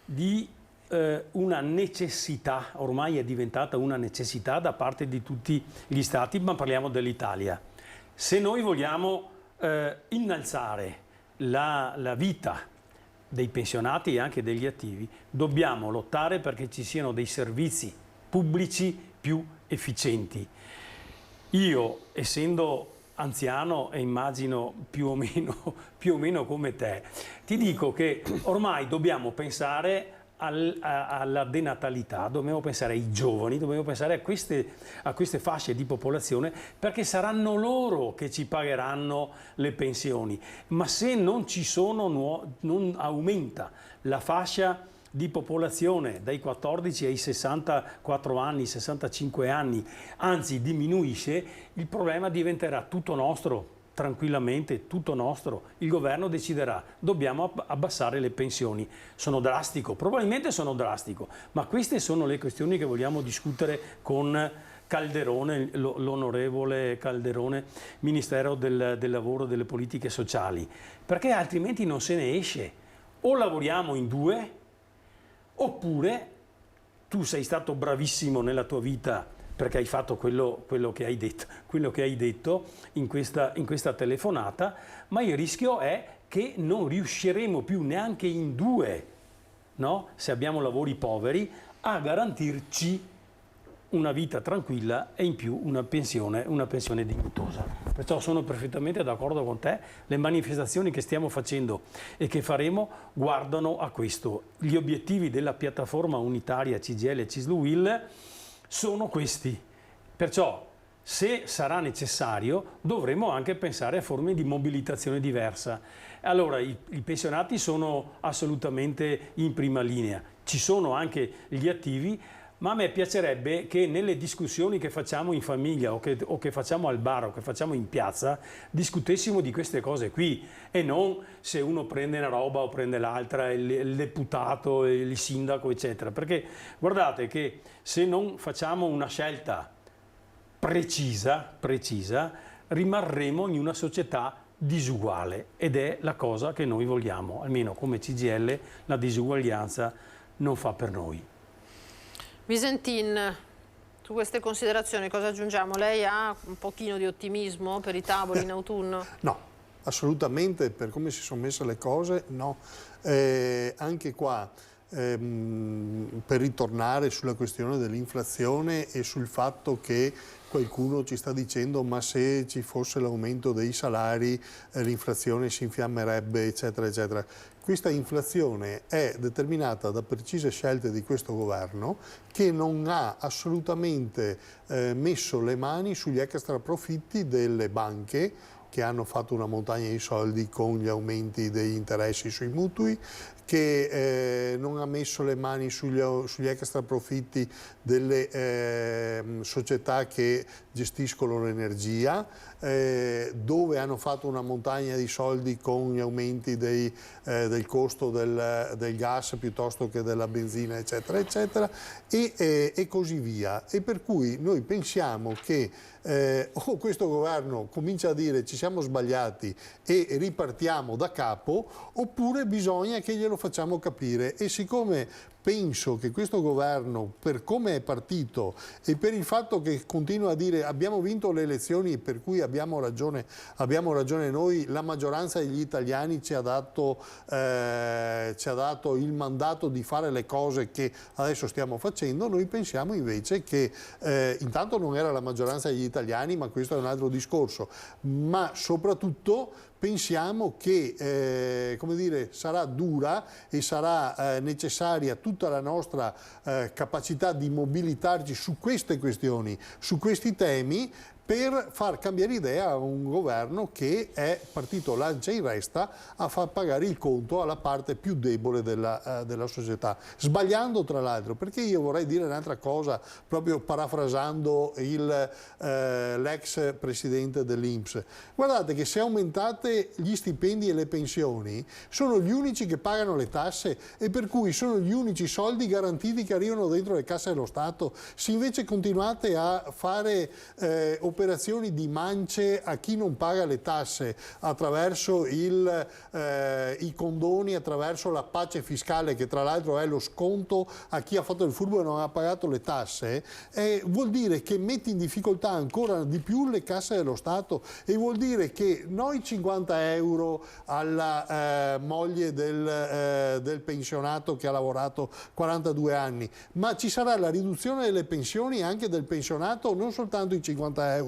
di una necessità, ormai è diventata una necessità da parte di tutti gli stati, ma parliamo dell'Italia. Se noi vogliamo innalzare la vita dei pensionati e anche degli attivi, dobbiamo lottare perché ci siano dei servizi pubblici più efficienti. Io, essendo anziano e immagino più o meno come te, ti dico che ormai dobbiamo pensare alla denatalità, dobbiamo pensare ai giovani, dobbiamo pensare a queste fasce di popolazione, perché saranno loro che ci pagheranno le pensioni. Ma se non ci sono non aumenta la fascia di popolazione dai 14 ai 64 anni, 65 anni, anzi diminuisce, il problema diventerà tutto nostro. Tranquillamente, tutto nostro, il governo deciderà, dobbiamo abbassare le pensioni. Sono drastico, probabilmente sono drastico, ma queste sono le questioni che vogliamo discutere con Calderone, l'onorevole Calderone, Ministero del Lavoro e delle Politiche Sociali, perché altrimenti non se ne esce. O lavoriamo in due, oppure tu sei stato bravissimo nella tua vita perché hai fatto quello che hai detto in questa telefonata, ma il rischio è che non riusciremo più neanche in due, no? Se abbiamo lavori poveri, a garantirci una vita tranquilla e in più una pensione dignitosa. Perciò sono perfettamente d'accordo con te, le manifestazioni che stiamo facendo e che faremo guardano a questo. Gli obiettivi della piattaforma unitaria CGIL e CISL-UIL sono questi, perciò se sarà necessario dovremo anche pensare a forme di mobilitazione diversa. Allora i pensionati sono assolutamente in prima linea, ci sono anche gli attivi, ma a me piacerebbe che nelle discussioni che facciamo in famiglia o che facciamo al bar o che facciamo in piazza discutessimo di queste cose qui e non se uno prende una roba o prende l'altra, il deputato, il sindaco eccetera, perché guardate che se non facciamo una scelta precisa rimarremo in una società disuguale ed è la cosa che noi vogliamo, almeno come CGIL la disuguaglianza non fa per noi. Visentin, su queste considerazioni cosa aggiungiamo? Lei ha un pochino di ottimismo per i tavoli in autunno? No, Assolutamente, per come si sono messe le cose, no. Anche qua, per ritornare sulla questione dell'inflazione e sul fatto che qualcuno ci sta dicendo ma se ci fosse l'aumento dei salari l'inflazione si infiammerebbe, eccetera, eccetera. Questa inflazione è determinata da precise scelte di questo governo che non ha assolutamente messo le mani sugli extra profitti delle banche, che hanno fatto una montagna di soldi con gli aumenti degli interessi sui mutui, che non ha messo le mani sugli extra profitti delle società che gestiscono l'energia, dove hanno fatto una montagna di soldi con gli aumenti del costo del gas piuttosto che della benzina, eccetera, eccetera, e così via. E per cui noi pensiamo che o questo governo comincia a dire ci siamo sbagliati e ripartiamo da capo, oppure bisogna che glielo facciamo capire. E siccome penso che questo governo, per come è partito e per il fatto che continua a dire abbiamo vinto le elezioni per cui abbiamo ragione noi, la maggioranza degli italiani ci ha dato il mandato di fare le cose che adesso stiamo facendo, noi pensiamo invece che intanto non era la maggioranza degli italiani, ma questo è un altro discorso, ma soprattutto pensiamo che come dire, sarà dura e sarà necessaria tutta la nostra capacità di mobilitarci su queste questioni, su questi temi, per far cambiare idea a un governo che è partito lancia in resta a far pagare il conto alla parte più debole della società, sbagliando tra l'altro, perché io vorrei dire un'altra cosa, proprio parafrasando l'ex presidente dell'INPS. Guardate che se aumentate gli stipendi e le pensioni, sono gli unici che pagano le tasse e per cui sono gli unici soldi garantiti che arrivano dentro le casse dello Stato. Se invece continuate a fare operazioni di mance a chi non paga le tasse attraverso i condoni, attraverso la pace fiscale, che tra l'altro è lo sconto a chi ha fatto il furbo e non ha pagato le tasse, vuol dire che metti in difficoltà ancora di più le casse dello Stato, e vuol dire che noi 50 euro alla moglie del pensionato che ha lavorato 42 anni, ma ci sarà la riduzione delle pensioni anche del pensionato, non soltanto i 50 euro.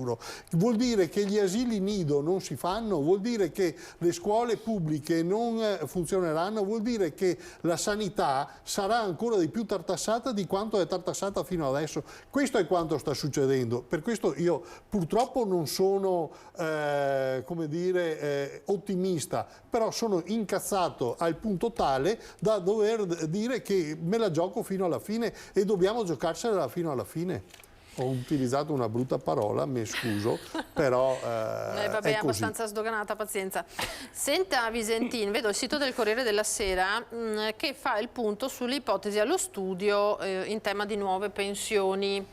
Vuol dire che gli asili nido non si fanno, vuol dire che le scuole pubbliche non funzioneranno, vuol dire che la sanità sarà ancora di più tartassata di quanto è tartassata fino adesso. Questo è quanto sta succedendo. Per questo io purtroppo non sono come dire, ottimista, però sono incazzato al punto tale da dover dire che me la gioco fino alla fine e dobbiamo giocarsela fino alla fine. Ho utilizzato una brutta parola, mi scuso, però vabbè, è è abbastanza sdoganata, pazienza. Senta Visentin, vedo il sito del Corriere della Sera che fa il punto sulle ipotesi allo studio in tema di nuove pensioni.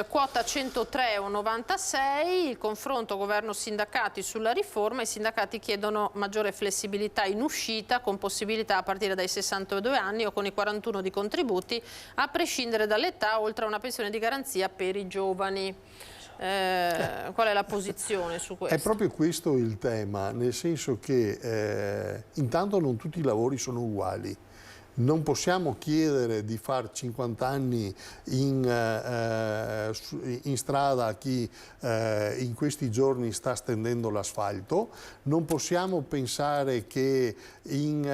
Quota 103,96, il confronto governo-sindacati sulla riforma. I sindacati chiedono maggiore flessibilità in uscita, con possibilità a partire dai 62 anni o con i 41 di contributi, a prescindere dall'età, oltre a una pensione di garanzia per i giovani. Qual è la posizione su questo? È proprio questo il tema, nel senso che intanto non tutti i lavori sono uguali. Non possiamo chiedere di fare 50 anni in strada a chi in questi giorni sta stendendo l'asfalto, non possiamo pensare che in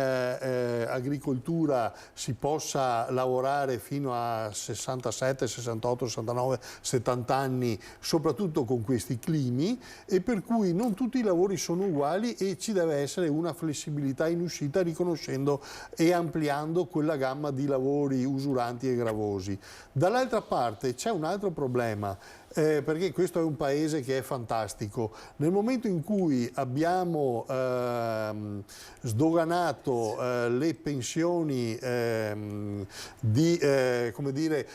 agricoltura si possa lavorare fino a 67, 68, 69, 70 anni, soprattutto con questi climi, e per cui non tutti i lavori sono uguali e ci deve essere una flessibilità in uscita, riconoscendo e ampliando quella gamma di lavori usuranti e gravosi. Dall'altra parte c'è un altro problema, perché questo è un paese che è fantastico. Nel momento in cui abbiamo sdoganato le pensioni come dire,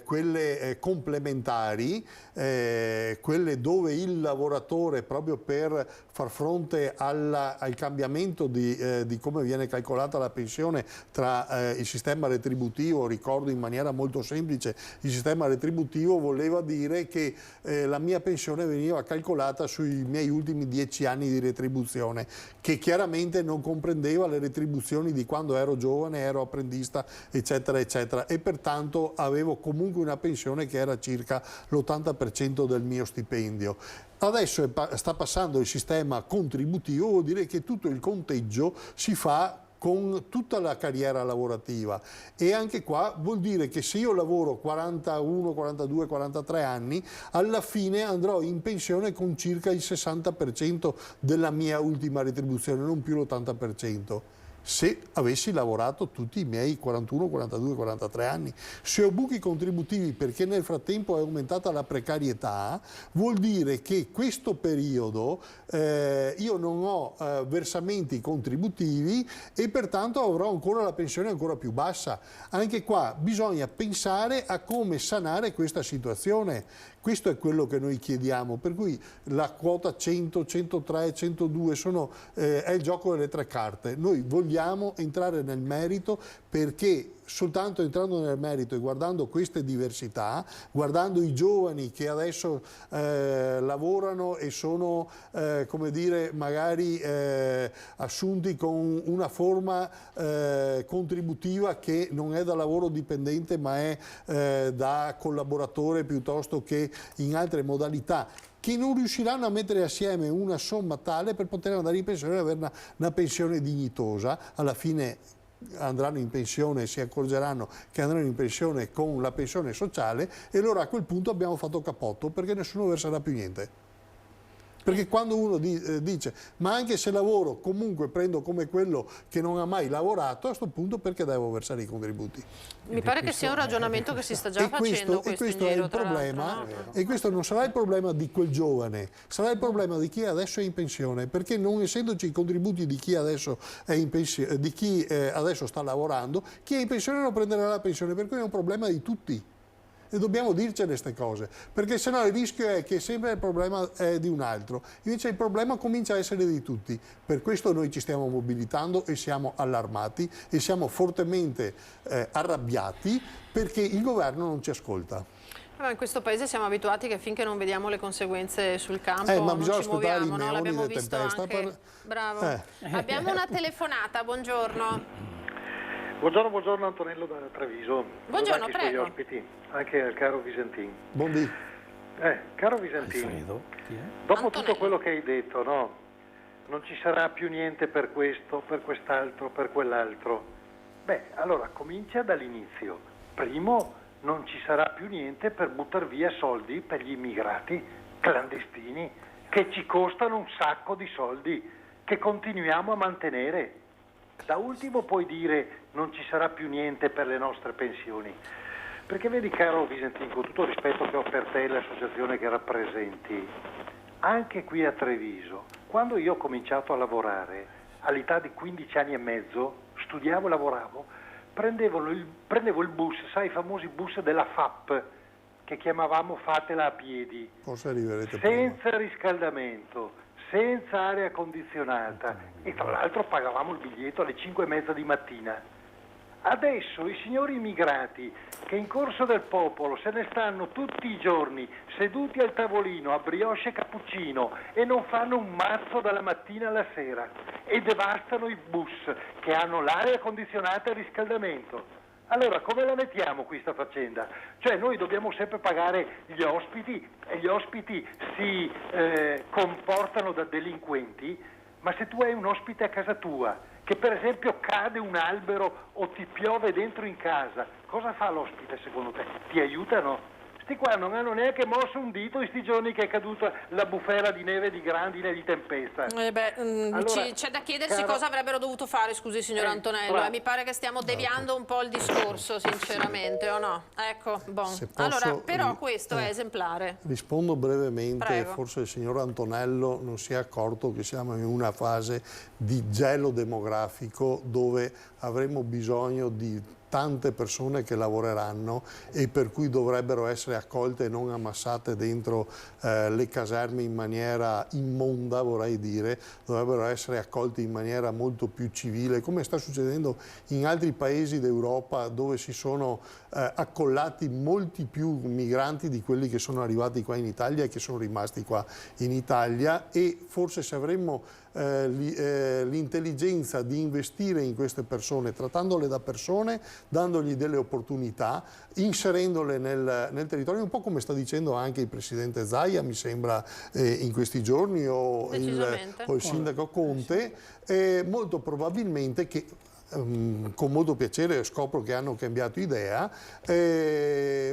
quelle complementari, quelle dove il lavoratore, proprio per far fronte al cambiamento di come viene calcolata la pensione tra il sistema retributivo, ricordo in maniera molto semplice, il sistema retributivo voleva dire che la mia pensione veniva calcolata sui miei ultimi 10 anni di retribuzione, che chiaramente non comprendeva le retribuzioni di quando ero giovane, ero apprendista, eccetera, eccetera, e pertanto avevo comunque una pensione che era circa l'80% del mio stipendio. Adesso sta passando il sistema contributivo, vuol dire che tutto il conteggio si fa con tutta la carriera lavorativa, e anche qua vuol dire che se io lavoro 41, 42, 43 anni, alla fine andrò in pensione con circa il 60% della mia ultima retribuzione, non più l'80%. Se avessi lavorato tutti i miei 41, 42, 43 anni. Se ho buchi contributivi perché nel frattempo è aumentata la precarietà, vuol dire che questo periodo io non ho versamenti contributivi e pertanto avrò ancora la pensione ancora più bassa. Anche qua bisogna pensare a come sanare questa situazione. Questo è quello che noi chiediamo, per cui la quota 100, 103, 102 è il gioco delle tre carte. Noi vogliamo entrare nel merito, perché soltanto entrando nel merito e guardando queste diversità, guardando i giovani che adesso lavorano e sono come dire, magari assunti con una forma contributiva che non è da lavoro dipendente ma è da collaboratore piuttosto che in altre modalità, che non riusciranno a mettere assieme una somma tale per poter andare in pensione e avere una pensione dignitosa. Alla fine andranno in pensione e si accorgeranno che andranno in pensione con la pensione sociale, e allora a quel punto abbiamo fatto capotto, perché nessuno verserà più niente. Perché quando uno dice ma anche se lavoro comunque prendo come quello che non ha mai lavorato, a questo punto perché devo versare i contributi? Mi pare che sia un ragionamento che si sta già facendo. E questo è il problema, e questo non sarà il problema di quel giovane, sarà il problema di chi adesso è in pensione, perché non essendoci i contributi di chi adesso è in pensione, di chi adesso sta lavorando, chi è in pensione non prenderà la pensione, per cui è un problema di tutti. E dobbiamo dircene queste cose, perché sennò il rischio è che sempre il problema è di un altro, invece il problema comincia a essere di tutti. Per questo noi ci stiamo mobilitando e siamo allarmati e siamo fortemente arrabbiati perché il governo non ci ascolta. In questo paese siamo abituati che finché non vediamo le conseguenze sul campo ma non bisogna ci muoviamo, aspettare i no? L'abbiamo di visto tempesta anche... Bravo. Abbiamo una telefonata, buongiorno. Buongiorno Antonello da Treviso. Buongiorno, anche prego. Suoi ospiti, anche al caro Visentin. Buondì. Caro Visentin, Alfredo, chi è? dopo Antonello. tutto quello che hai detto, no? Non ci sarà più niente per questo, per quest'altro, per quell'altro. Beh, allora comincia dall'inizio. Primo, non ci sarà più niente per buttare via soldi per gli immigrati clandestini che ci costano un sacco di soldi, che continuiamo a mantenere. Da ultimo puoi dire non ci sarà più niente per le nostre pensioni, perché vedi caro Visentin, con tutto il rispetto che ho per te e l'associazione che rappresenti, anche qui a Treviso, quando io ho cominciato a lavorare all'età di 15 anni e mezzo, studiavo e lavoravo, prendevo il bus, sai, i famosi bus della FAP, che chiamavamo fatela a piedi, Forse arriverete senza riscaldamento, senza aria condizionata, e tra l'altro pagavamo il biglietto alle 5:30 di mattina. Adesso i signori immigrati che in Corso del Popolo se ne stanno tutti i giorni seduti al tavolino a brioche e cappuccino e non fanno un mazzo dalla mattina alla sera e devastano i bus che hanno l'aria condizionata e il riscaldamento. Allora, come la mettiamo qui sta faccenda? Cioè noi dobbiamo sempre pagare gli ospiti e gli ospiti si comportano da delinquenti, ma se tu hai un ospite a casa tua, che per esempio cade un albero o ti piove dentro in casa, cosa fa l'ospite secondo te? Ti aiutano? Sti qua non hanno neanche mosso un dito in sti giorni che è caduta la bufera di neve, di grandine, di tempesta. Allora, c'è da chiedersi cosa avrebbero dovuto fare, scusi signor Antonello, mi pare che stiamo deviando un po' il discorso sinceramente, o no? Ecco, allora, però questo è esemplare. Rispondo brevemente. Prego. Forse il signor Antonello non si è accorto che siamo in una fase di gelo demografico dove avremo bisogno di tante persone che lavoreranno e per cui dovrebbero essere accolte e non ammassate dentro le caserme in maniera immonda, vorrei dire, dovrebbero essere accolti in maniera molto più civile, come sta succedendo in altri paesi d'Europa dove si sono accollati molti più migranti di quelli che sono arrivati qua in Italia e che sono rimasti qua in Italia, e forse se avremmo l'intelligenza di investire in queste persone, trattandole da persone, dandogli delle opportunità, inserendole nel territorio, un po' come sta dicendo anche il Presidente Zaia, mi sembra, in questi giorni, o il Sindaco Conte, molto probabilmente che... con molto piacere scopro che hanno cambiato idea,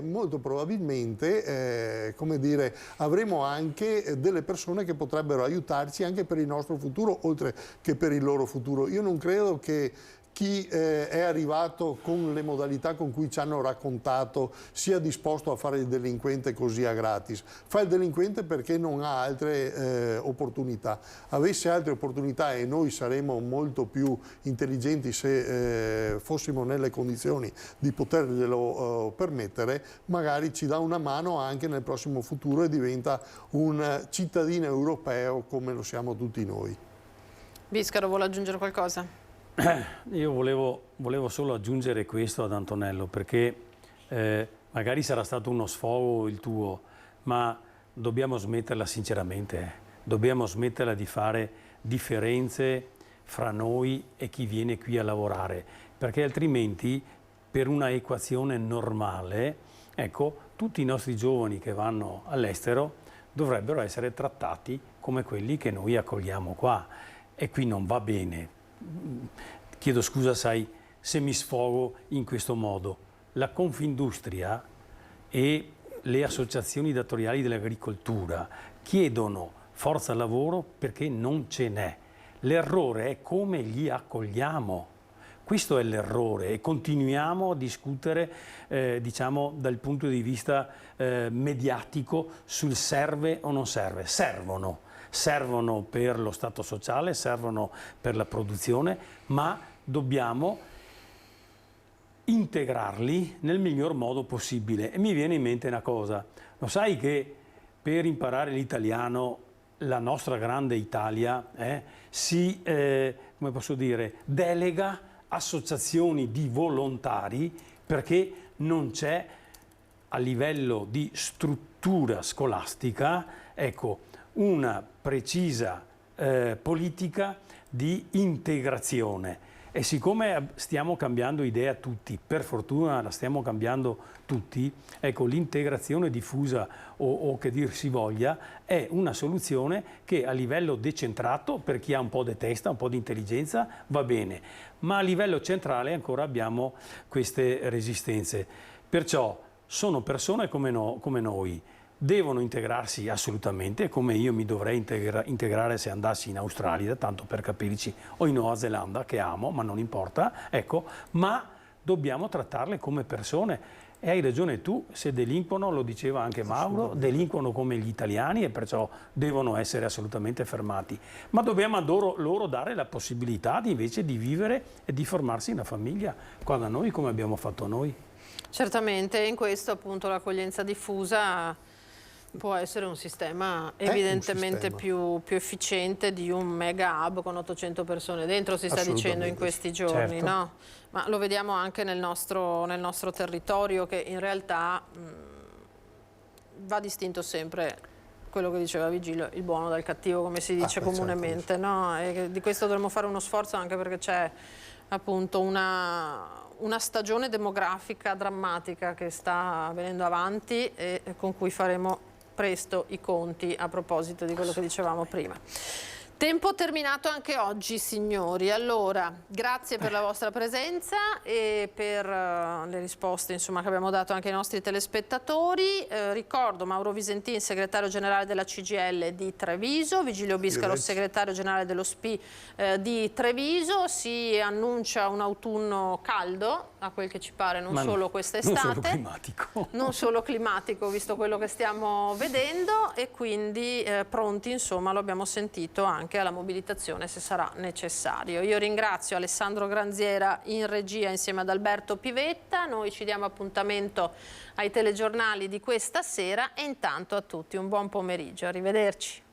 molto probabilmente come dire, avremo anche delle persone che potrebbero aiutarci anche per il nostro futuro oltre che per il loro futuro. Io non credo che chi è arrivato con le modalità con cui ci hanno raccontato sia disposto a fare il delinquente così a gratis. Fa il delinquente perché non ha altre opportunità. Avesse altre opportunità, e noi saremmo molto più intelligenti se fossimo nelle condizioni di poterglielo permettere, magari ci dà una mano anche nel prossimo futuro e diventa un cittadino europeo come lo siamo tutti noi. Biscaro, vuole aggiungere qualcosa? Io volevo solo aggiungere questo ad Antonello, perché magari sarà stato uno sfogo il tuo, ma dobbiamo smetterla sinceramente, dobbiamo smetterla di fare differenze fra noi e chi viene qui a lavorare, perché altrimenti per una equazione normale, ecco, tutti i nostri giovani che vanno all'estero dovrebbero essere trattati come quelli che noi accogliamo qua, e qui non va bene. Chiedo scusa, sai, se mi sfogo in questo modo. La Confindustria e le associazioni datoriali dell'agricoltura chiedono forza lavoro perché non ce n'è. L'errore è come li accogliamo. Questo è l'errore, e continuiamo a discutere diciamo dal punto di vista mediatico sul serve o non serve. Servono per lo stato sociale, servono per la produzione, ma dobbiamo integrarli nel miglior modo possibile. E mi viene in mente una cosa: lo sai che per imparare l'italiano la nostra grande Italia si, come posso dire, delega associazioni di volontari, perché non c'è a livello di struttura scolastica, ecco, una precisa politica di integrazione. E siccome stiamo cambiando idea tutti, per fortuna la stiamo cambiando tutti, ecco, l'integrazione diffusa o che dir si voglia è una soluzione che a livello decentrato, per chi ha un po' di testa, un po' di intelligenza, va bene, ma a livello centrale ancora abbiamo queste resistenze. Perciò sono persone come noi, devono integrarsi assolutamente, come io mi dovrei integrare se andassi in Australia, tanto per capirci, o in Nuova Zelanda, che amo, ma non importa, ecco, ma dobbiamo trattarle come persone. E hai ragione tu, se delinquono, lo diceva anche Mauro, delinquono come gli italiani e perciò devono essere assolutamente fermati. Ma dobbiamo a loro dare la possibilità invece di vivere e di formarsi una famiglia qua da noi, come abbiamo fatto noi. Certamente, in questo appunto l'accoglienza diffusa può essere un sistema evidentemente più efficiente di un mega hub con 800 persone dentro, si sta dicendo in questi giorni, certo. No? Ma lo vediamo anche nel nostro territorio, che in realtà va distinto sempre quello che diceva Vigilio, il buono dal cattivo, come si dice comunemente, no? E di questo dovremmo fare uno sforzo, anche perché c'è appunto una stagione demografica drammatica che sta venendo avanti e con cui faremo presto i conti, a proposito di quello che dicevamo prima. Tempo terminato anche oggi, signori. Allora, grazie per la vostra presenza e per le risposte, insomma, che abbiamo dato anche ai nostri telespettatori. Ricordo Mauro Visentin, segretario generale della CGIL di Treviso, Vigilio Biscaro, segretario generale dello SPI di Treviso. Si annuncia un autunno caldo, a quel che ci pare, non solo quest'estate, non solo climatico. Non solo climatico, visto quello che stiamo vedendo, e quindi pronti, insomma, lo abbiamo sentito anche anche alla mobilitazione se sarà necessario. Io ringrazio Alessandro Granziera in regia insieme ad Alberto Pivetta, noi ci diamo appuntamento ai telegiornali di questa sera e intanto a tutti un buon pomeriggio, arrivederci.